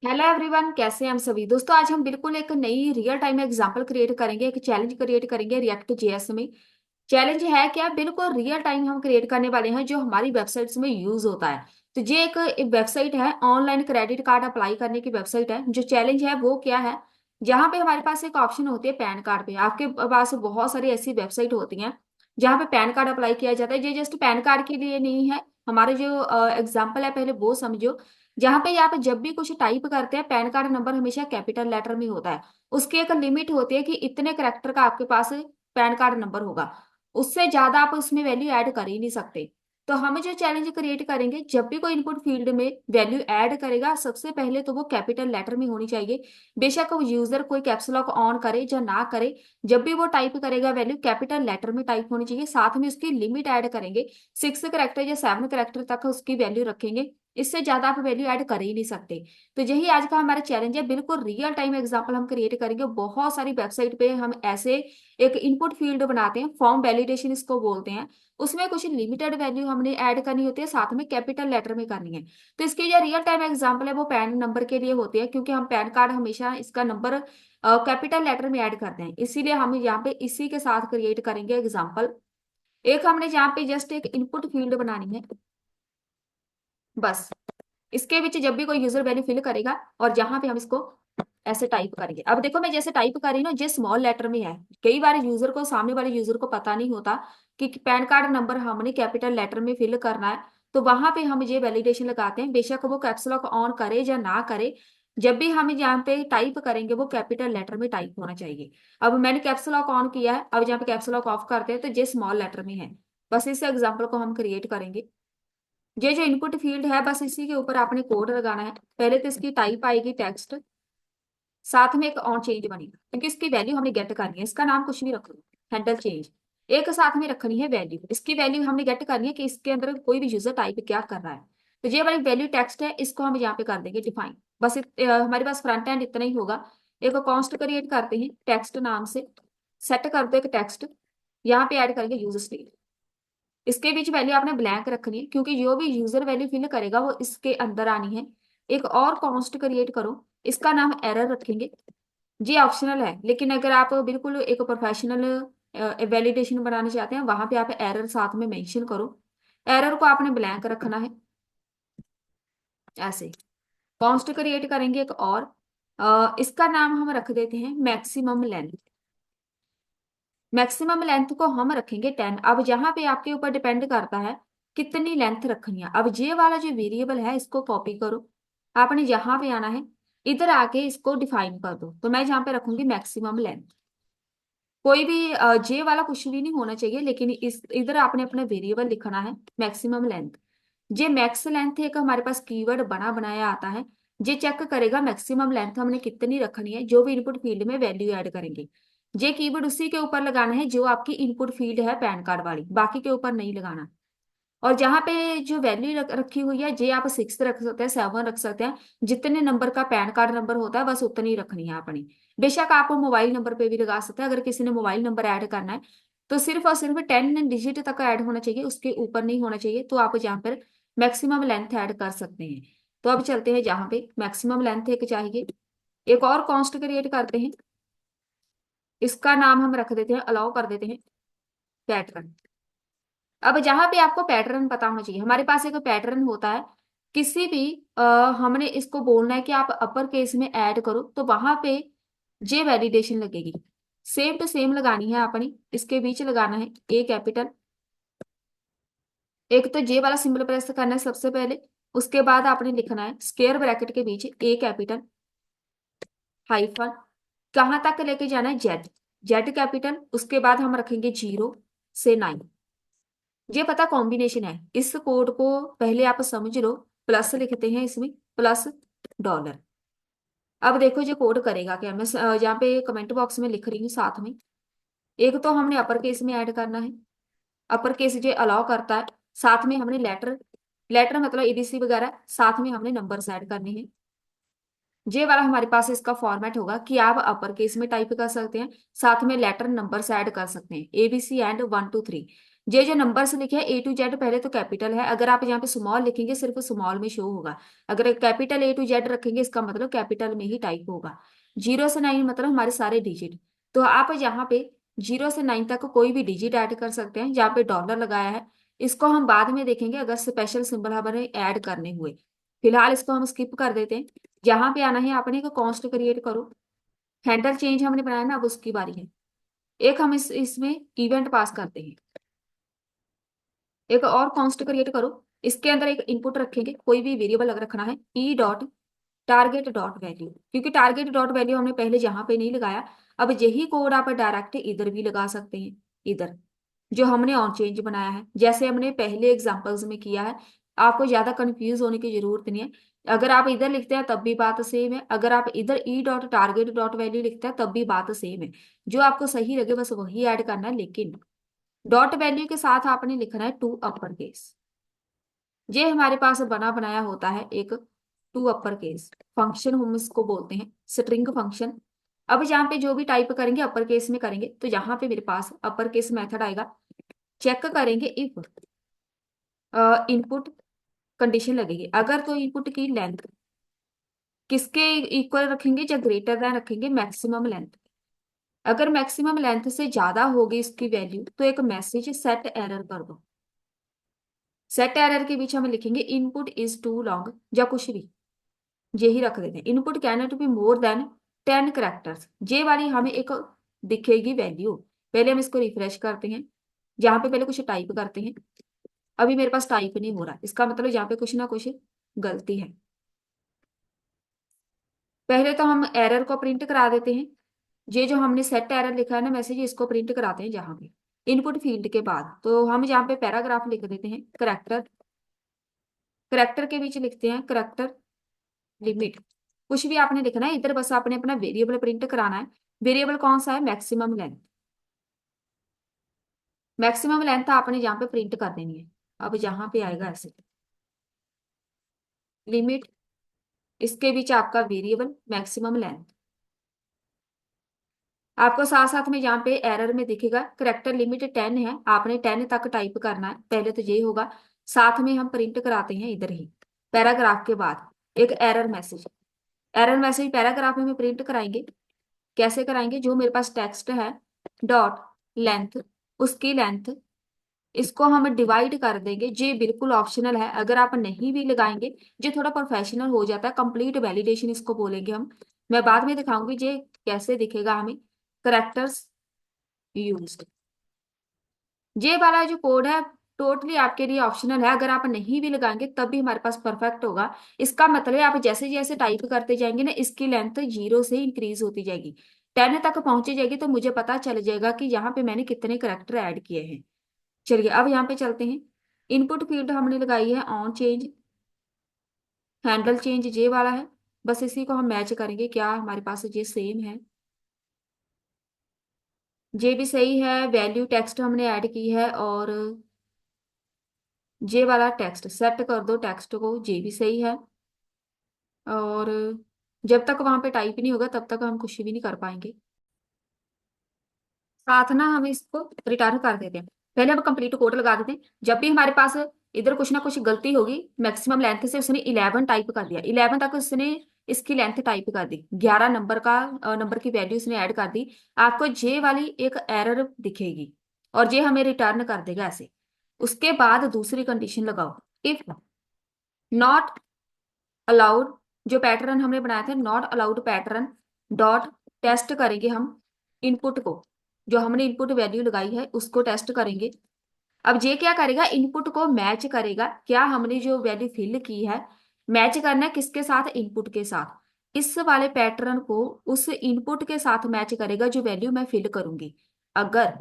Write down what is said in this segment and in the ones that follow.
Hello everyone, कैसे हैं हम सभी दोस्तों। आज हम बिल्कुल एक नई रियल टाइम एग्जांपल क्रिएट करेंगे, एक चैलेंज क्रिएट करेंगे रिएक्ट जेएस में। चैलेंज है क्या, बिल्कुल रियल टाइम हम क्रिएट करने वाले हैं जो हमारी वेबसाइट्स में यूज होता है। तो ये एक वेबसाइट है, ऑनलाइन क्रेडिट कार्ड अप्लाई करने की वेबसाइट है। जो चैलेंज है वो क्या है, जहाँ पे हमारे पास एक ऑप्शन होती है पैन कार्ड पे। आपके पास बहुत सारी ऐसी वेबसाइट होती हैं जहाँ पे पैन कार्ड अप्लाई किया जाता है। ये जस्ट पैन कार्ड के लिए नहीं है, हमारे जो एग्जाम्पल है पहले वो समझो। जहाँ पे आप जब भी कुछ टाइप करते हैं, पैन कार्ड नंबर हमेशा कैपिटल लेटर में होता है। उसकी एक लिमिट होती है कि इतने करेक्टर का आपके पास पैन कार्ड नंबर होगा, उससे ज्यादा आप उसमें वैल्यू ऐड कर ही नहीं सकते। तो हम जो चैलेंज क्रिएट करेंगे, जब भी कोई इनपुट फील्ड में वैल्यू ऐड करेगा, सबसे पहले तो वो कैपिटल लेटर में होनी चाहिए। बेशक वो यूजर कोई कैप्स लॉक ऑन करे या ना करे, जब भी वो टाइप करेगा वैल्यू कैपिटल लेटर में टाइप होनी चाहिए। साथ में उसकी लिमिट ऐड करेंगे, 6 करेक्टर या 7 करेक्टर तक उसकी वैल्यू रखेंगे। इससे ज्यादा आप वैल्यू ऐड कर ही नहीं सकते। तो यही आज का हमारा चैलेंज है, बिल्कुल रियल टाइम एग्जांपल हम क्रिएट करेंगे। बहुत सारी वेबसाइट पे हम ऐसे एक इनपुट फील्ड बनाते हैं, फॉर्म वैलिडेशन इसको बोलते हैं। उसमें कुछ लिमिटेड वैल्यू हमने ऐड करनी होती है, साथ में कैपिटल लेटर में करनी है। तो इसकी जो रियल टाइम एग्जांपल है वो पैन नंबर के लिए होती है, क्योंकि हम पैन कार्ड हमेशा इसका नंबर कैपिटल लेटर में ऐड करते हैं। इसीलिए हम यहाँ पे इसी के साथ क्रिएट करेंगे एग्जाम्पल। एक हमने यहाँ पे जस्ट एक इनपुट फील्ड बनानी है बस। इसके बीच जब भी कोई यूजर वैल्यू फिल करेगा और जहां पे हम इसको ऐसे टाइप करेंगे। अब देखो मैं जैसे टाइप कर रही हूँ ना, जे स्मॉल लेटर में है। कई बार यूजर को, सामने वाले यूजर को पता नहीं होता कि पैन कार्ड नंबर हमने कैपिटल लेटर में फिल करना है। तो वहां पे हम ये वैलिडेशन लगाते हैं, बेशक वो कैप्स लॉक ऑन करे या ना करे। जब भी हम यहाँ पे टाइप करेंगे वो कैपिटल लेटर में टाइप होना चाहिए। अब मैंने कैप्स लॉक ऑन किया है, अब जहाँ पे कैप्स लॉक ऑफ करते हैं तो जे स्मॉल लेटर में है। बस इस एग्जाम्पल को हम क्रिएट करेंगे। ये जो इनपुट फील्ड है, बस इसी के ऊपर आपने कोड लगाना है। पहले तो इसकी टाइप आएगी टेक्स्ट, साथ में एक ऑन चेंज बनेगा, क्योंकि इसकी वैल्यू हमने गेट करनी है। इसका नाम कुछ भी रख लो, हैंडल चेंज। एक साथ में रखनी है वैल्यू, इसकी वैल्यू हमने गेट करनी है कि इसके अंदर कोई भी यूजर टाइप क्या कर रहा है। तो ये वाली वैल्यू टेक्स्ट है, इसको हम यहाँ पे कर देंगे डिफाइन। बस हमारे पास फ्रंट एंड इतना ही होगा। एक कॉन्स्ट क्रिएट करते हैं टेक्स्ट नाम से, सेट कर दो एक टेक्स्ट। यहाँ पे ऐड करेंगे यूजर स्ट्रिंग। इसके बीच वैल्यू आपने ब्लैंक रखनी है, क्योंकि जो भी यूजर वैल्यू फिल करेगा वो इसके अंदर आनी है। एक और कॉन्स्ट क्रिएट करो, इसका नाम एरर रखेंगे। ये ऑप्शनल है, लेकिन अगर आप बिल्कुल एक प्रोफेशनल वैलिडेशन बनाना चाहते हैं, वहां पे आप एरर साथ में मेंशन करो। एरर को आपने ब्लैंक रखना है ऐसे। कॉन्स्ट क्रिएट करेंगे एक और, इसका नाम हम रख देते हैं मैक्सिमम लेंथ। मैक्सिमम लेंथ को हम रखेंगे 10। अब जहां पे आपके ऊपर डिपेंड करता है कितनी लेंथ रखनी है। अब ये वाला जो वेरिएबल है इसको कॉपी करो, आपने जहां पे आना है इधर आके इसको डिफाइन कर दो। तो मैं जहां पे रखूंगी मैक्सिमम लेंथ। कोई भी जे वाला कुछ भी नहीं होना चाहिए, लेकिन इस इधर आपने अपना वेरिएबल लिखना है मैक्सिमम लेंथ। जे मैक्स लेंथ एक हमारे पास कीवर्ड बना बनाया आता है। जे चेक करेगा मैक्सिमम लेंथ हमने कितनी रखनी है, जो भी इनपुट फील्ड में वैल्यू ऐड करेंगे। जे कीवर्ड उसी के ऊपर लगाना है जो आपकी इनपुट फील्ड है पैन कार्ड वाली, बाकी के ऊपर नहीं लगाना। और जहां पे जो वैल्यू रखी हुई है, जे आप 6 रख सकते हैं, 7 रख सकते हैं। जितने नंबर का पैन कार्ड नंबर होता है बस उतनी ही रखनी है आपने। बेशक आप मोबाइल नंबर पे भी लगा सकते हैं, अगर किसी ने मोबाइल नंबर ऐड करना है तो सिर्फ और सिर्फ 10 डिजिट तक ऐड होना चाहिए, उसके ऊपर नहीं होना चाहिए। तो आप जहाँ पर मैक्सिमम लेंथ ऐड कर सकते हैं। तो अब चलते हैं जहाँ पे मैक्सिमम लेंथ एक चाहिए। एक और कॉन्स्ट क्रिएट करते हैं, इसका नाम हम रख देते हैं, अलाउ कर देते हैं पैटर्न। अब जहां पे आपको पैटर्न पता होना चाहिए, हमारे पास एक पैटर्न होता है किसी भी हमने इसको बोलना है कि आप अपर केस में ऐड करो, तो वहां पे जे वैलिडेशन लगेगी। सेम टू सेम लगानी है अपनी, इसके बीच लगाना है ए कैपिटल। एक तो जे वाला सिंबल प्रेस करना है सबसे पहले, उसके बाद आपने लिखना है स्क्वायर ब्रैकेट के बीच ए कैपिटल हाइफन, कहाँ तक लेके जाना है जेड। जेड कैपिटल, उसके बाद हम रखेंगे 0 से 9। ये पता कॉम्बिनेशन है, इस कोड को पहले आप समझ लो। प्लस लिखते हैं इसमें, प्लस डॉलर। अब देखो ये कोड करेगा क्या, मैं यहाँ पे कमेंट बॉक्स में लिख रही हूँ साथ में। एक तो हमने अपर केस में ऐड करना है, अपर केस ये अलाउ करता है। साथ में हमने लेटर, लेटर मतलब एबीसी वगैरह, साथ में हमने नंबर्स ऐड करने हैं। ये वाला हमारे पास इसका फॉर्मेट होगा कि आप अपर केस में टाइप कर सकते हैं, साथ में लेटर नंबर्स ऐड कर सकते हैं, एबीसी एंड 1 2 3। ये जो नंबर से लिखे हैं A to Z पहले तो कैपिटल है, अगर आप यहाँ पे स्मॉल लिखेंगे सिर्फ स्मॉल में शो होगा। अगर कैपिटल A to Z रखेंगे इसका मतलब कैपिटल में ही टाइप होगा। 0 से 9 मतलब हमारे सारे डिजिट। तो आप यहाँ पे 0 से 9 तक कोई भी डिजिट ऐड कर सकते हैं। जहाँ पे डॉलर लगाया है इसको हम बाद में देखेंगे अगर स्पेशल सिंबल हमारे ऐड करने हुए। फिलहाल इसको हम स्किप कर देते हैं। यहाँ पे आना है, आपने एक कॉन्स्ट क्रिएट करो। हैंडल चेंज हमने बनाया ना, अब उसकी बारी है। एक हम इसमें इवेंट पास करते हैं। एक और कॉन्स्ट क्रिएट करो। इसके अंदर एक इनपुट रखेंगे, कोई भी वेरिएबल अगर रखना है, E dot target dot value, क्योंकि टारगेट डॉट वैल्यू हमने पहले जहां पे नहीं लगाया, अब यही कोड आप डायरेक्ट इधर भी लगा सकते हैं। इधर जो हमने ऑन चेंज बनाया है, जैसे हमने पहले एग्जांपल्स में किया है। आपको ज्यादा कंफ्यूज होने की जरूरत नहीं है। अगर आप इधर लिखते हैं तब भी बात सेम है, अगर आप इधर E dot target dot value लिखते हैं तब भी बात सेम है। जो आपको सही लगे बस वही ऐड करना है, लेकिन डॉट वैल्यू के साथ आपने लिखना है टू अपर केस। ये हमारे पास बना बनाया होता है एक टू अपर केस फंक्शन, हम इसको बोलते हैं स्ट्रिंग फंक्शन। अब यहाँ पे जो भी टाइप करेंगे अपर केस में करेंगे, तो यहाँ पे मेरे पास अपर केस मेथड आएगा। चेक करेंगे इफ इनपुट कंडीशन लगेगी, अगर तो इनपुट की लेंथ किसके इक्वल रखेंगे, जब ग्रेटर देन रखेंगे मैक्सिमम लेंथ। अगर मैक्सिमम लेंथ से ज्यादा होगी इसकी वैल्यू तो एक मैसेज सेट एरर कर दो। सेट एरर के बीच हम लिखेंगे इनपुट इज टू लॉन्ग या कुछ भी, यही रख देते हैं। Input can not be more than 10 characters, ये वाली हमें एक दिखेगी वैल्यू। पहले हम इसको रिफ्रेश करते हैं, यहाँ पे पहले कुछ टाइप करते हैं। अभी मेरे पास टाइप नहीं हो रहा, इसका मतलब यहाँ पे कुछ ना कुछ गलती है। पहले तो हम एरर को प्रिंट करा देते हैं। ये जो हमने सेट एरर लिखा है ना मैसेज, इसको प्रिंट कराते हैं जहां पे इनपुट फील्ड के बाद। तो हम यहाँ पे पैराग्राफ लिख देते हैं करेक्टर। करेक्टर के बीच लिखते हैं करेक्टर लिमिट। कुछ भी आपने लिखना है इधर, बस आपने अपना वेरिएबल प्रिंट कराना है। वेरिएबल कौन सा है, मैक्सिमम लेंथ। मैक्सिमम लेंथ आपने यहाँ पे प्रिंट कर देनी है। अब यहाँ पे आएगा ऐसे लिमिट, इसके बीच आपका वेरिएबल मैक्सिमम लेंथ। आपको साथ साथ में यहाँ पे एरर में दिखेगा करेक्टर लिमिट 10 है, आपने 10 तक टाइप करना है, पहले तो ये होगा। साथ में हम प्रिंट कराते हैं इधर ही पैराग्राफ के बाद एक error message. Error message paragraph में प्रिंट कराएंगे। कैसे कराएंगे, जो मेरे पास टेक्स्ट है डॉट लेंथ, उसकी लेंथ इसको हम डिवाइड कर देंगे। ये बिल्कुल ऑप्शनल है, अगर आप नहीं भी लगाएंगे ये थोड़ा प्रोफेशनल हो जाता है, कंप्लीट वैलिडेशन इसको बोलेंगे हम। मैं बाद में दिखाऊंगी ये कैसे दिखेगा हमें। करेक्टर्स यूज्ड, ये वाला जो कोड है टोटली आपके लिए ऑप्शनल है, अगर आप नहीं भी लगाएंगे तब भी हमारे पास परफेक्ट होगा। इसका मतलब है आप जैसे जैसे टाइप करते जाएंगे ना, इसकी लेंथ 0 से इंक्रीज होती जाएगी, 10 तक पहुंची जाएगी, तो मुझे पता चल जाएगा कि यहाँ पे मैंने कितने करेक्टर ऐड किए हैं। चलिए अब यहाँ पे चलते हैं। इनपुट फील्ड हमने लगाई है ऑन चेंज, हैंडल चेंज ये वाला है। बस इसी को हम मैच करेंगे, क्या हमारे पास ये सेम है, ये भी सही है। वैल्यू टेक्स्ट हमने ऐड की है, और ये वाला टेक्स्ट सेट कर दो टेक्स्ट को, ये भी सही है। और जब तक वहां पे टाइप नहीं होगा तब तक हम कुछ भी नहीं कर पाएंगे। साथ ना हम इसको रिटर्न कर देते हैं। पहले हम कंप्लीट कोड लगा देते हैं। जब भी हमारे पास इधर कुछ ना कुछ गलती होगी, मैक्सिमम लेंथ से उसने 11 टाइप कर दिया, 11 तक उसने इसकी लेंथ टाइप कर दी, 11 नंबर का नंबर की वैल्यू उसने ऐड कर दी, आपको जे वाली एक एरर दिखेगी और जे हमें रिटर्न कर देगा ऐसे। उसके बाद दूसरी कंडीशन लगाओ, इफ नॉट अलाउड, जो पैटर्न हमने बनाया था not allowed pattern dot test करेंगे हम इनपुट को, जो हमने इनपुट वैल्यू लगाई है उसको टेस्ट करेंगे। अब ये क्या करेगा, इनपुट को मैच करेगा, क्या हमने जो वैल्यू फिल की है मैच करना है किसके साथ, इनपुट के साथ। इस वाले पैटर्न को उस इनपुट के साथ मैच करेगा जो वैल्यू मैं फिल करूंगी। अगर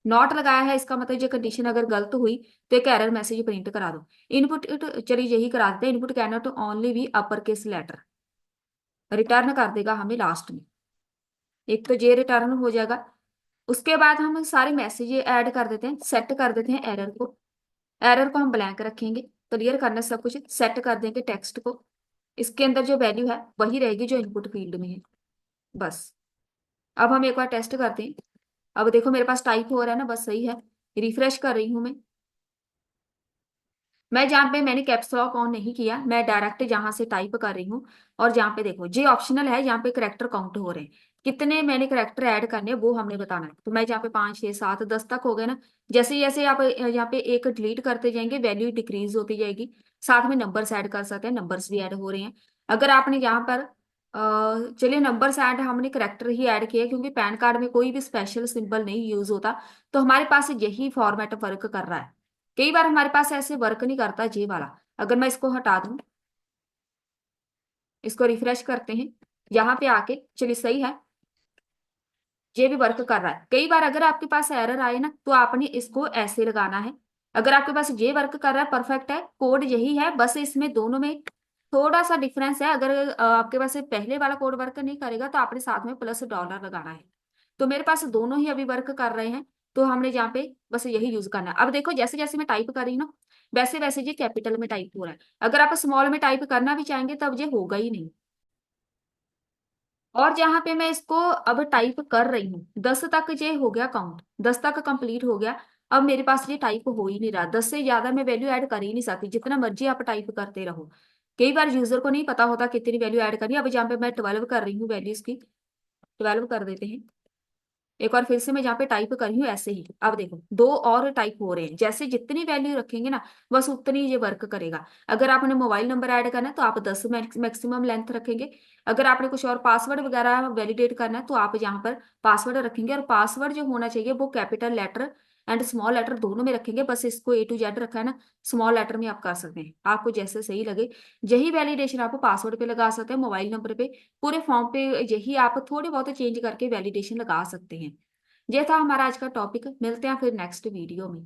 नॉट लगाया है इसका मतलब ये कंडीशन अगर गलत हुई तो एक एरर मैसेज प्रिंट करा दो। इनपुट चलिए यही करा देते हैं, input can not only be upper case letter, return कर देगा हमें लास्ट में। एक तो ये रिटर्न हो जाएगा। उसके बाद हम सारे मैसेज ऐड कर देते हैं, सेट कर देते हैं एरर को। एरर को हम ब्लैंक रखेंगे, क्लियर करना सब कुछ, सेट कर देंगे टेक्स्ट को। इसके अंदर जो वैल्यू है वही रहेगी जो इनपुट फील्ड में है, बस। अब हम एक बार टेस्ट करते हैं। अब देखो मेरे पास टाइप हो रहा है ना, बस सही है। रिफ्रेश कर रही हूँ मैं जहाँ पे मैंने कैप्स लॉक ऑन नहीं किया, मैं डायरेक्ट जहां से टाइप कर रही हूँ। और जहाँ पे देखो ये ऑप्शनल है, यहाँ पे करेक्टर काउंट हो रहे हैं, कितने मैंने करेक्टर ऐड करने हैं वो हमने बताना है। तो मैं जहाँ पे 5 6 7 10 तक हो गए ना, जैसे जैसे आप यहाँ पे एक डिलीट करते जाएंगे वैल्यू डिक्रीज होती जाएगी। साथ में नंबर्स ऐड कर सकते हैं, नंबर्स भी ऐड हो रहे हैं। अगर आपने यहाँ पर चलिए नंबर्स ऐड हमने करेक्टर ही ऐड किए क्योंकि पैन कार्ड में कोई भी स्पेशल सिंबल नहीं यूज होता। तो हमारे पास यही फॉर्मेट वर्क कर रहा है। कई बार हमारे पास ऐसे वर्क नहीं करता ये वाला। अगर मैं इसको हटा दूं, इसको रिफ्रेश करते हैं, यहाँ पे आके चलिए सही है, ये भी वर्क कर रहा है। कई बार अगर आपके पास एरर आए ना तो आपने इसको ऐसे लगाना है। अगर आपके पास ये वर्क कर रहा है परफेक्ट है, कोड यही है, बस इसमें दोनों में थोड़ा सा डिफरेंस है। अगर आपके पास पहले वाला कोड वर्क नहीं करेगा तो आपने साथ में प्लस डॉलर लगाना है। तो मेरे पास दोनों ही अभी वर्क कर रहे हैं, तो हमने यहाँ पे बस यही यूज करना है। अब देखो जैसे जैसे मैं टाइप कर रही हूँ ना, वैसे वैसे ये कैपिटल में टाइप हो रहा है। अगर आप स्मॉल में टाइप करना भी चाहेंगे तब ये होगा ही नहीं। और जहां पे मैं इसको अब टाइप कर रही हूँ 10 तक, ये हो गया काउंट, 10 तक कंप्लीट हो गया। अब मेरे पास ये टाइप हो ही नहीं रहा, 10 से ज्यादा मैं वैल्यू ऐड कर ही नहीं सकती, जितना मर्जी आप टाइप करते रहो। कई बार यूजर को नहीं पता होता कितनी वैल्यू ऐड करनी है। अब जहाँ पे मैं 12 कर रही हूँ वैल्यूज की, 12 कर देते हैं। एक बार फिर से मैं जहाँ पे टाइप कर रही हूँ ऐसे ही, अब देखो दो और टाइप हो रहे हैं। जैसे जितनी वैल्यू रखेंगे ना बस उतनी ये वर्क करेगा। अगर आपने मोबाइल नंबर ऐड करना है तो आप 10 मैक्सिमम लेंथ रखेंगे। अगर आपने कुछ और पासवर्ड वगैरह वैलिडेट करना है तो आप यहाँ पर पासवर्ड रखेंगे, और पासवर्ड जो होना चाहिए वो capital letter and small letter दोनों में रखेंगे। बस इसको A to Z रखा है ना, स्मॉल लेटर में आप कर सकते हैं, आपको जैसे सही लगे। यही वैलिडेशन आप पासवर्ड पे लगा सकते हैं, मोबाइल नंबर पे, पूरे फॉर्म पे यही आप थोड़े बहुत चेंज करके वैलिडेशन लगा सकते हैं। ये था हमारा आज का टॉपिक, मिलते हैं फिर नेक्स्ट वीडियो में।